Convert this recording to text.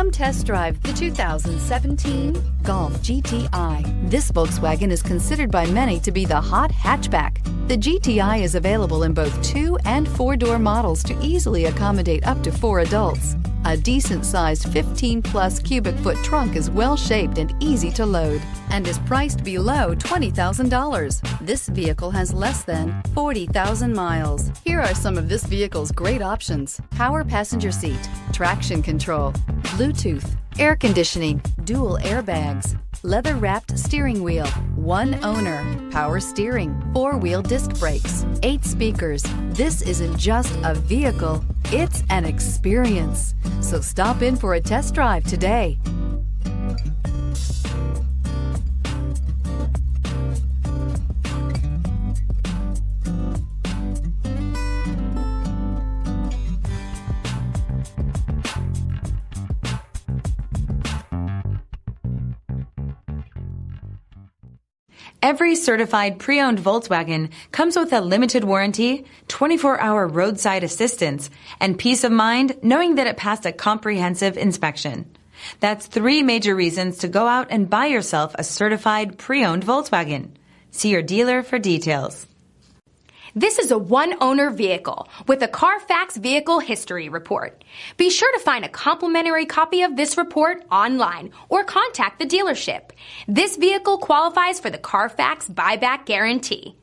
Come test drive the 2017 Golf GTI. This Volkswagen is considered by many to be the hot hatchback. The GTI is available in both 2- and 4-door models to easily accommodate up to 4 adults. A decent-sized 15-plus cubic foot trunk is well-shaped and easy to load and is priced below $20,000. This vehicle has less than 40,000 miles. Here are some of this vehicle's great options: power passenger seat, traction control, Bluetooth, air conditioning, dual airbags, leather-wrapped steering wheel, one owner, power steering, 4-wheel disc brakes, 8 speakers. This isn't just a vehicle, it's an experience. So stop in for a test drive today. Every certified pre-owned Volkswagen comes with a limited warranty, 24-hour roadside assistance, and peace of mind knowing that it passed a comprehensive inspection. That's 3 major reasons to go out and buy yourself a certified pre-owned Volkswagen. See your dealer for details. This is a one-owner vehicle with a CARFAX Vehicle History Report. Be sure to find a complimentary copy of this report online or contact the dealership. This vehicle qualifies for the CARFAX Buyback Guarantee.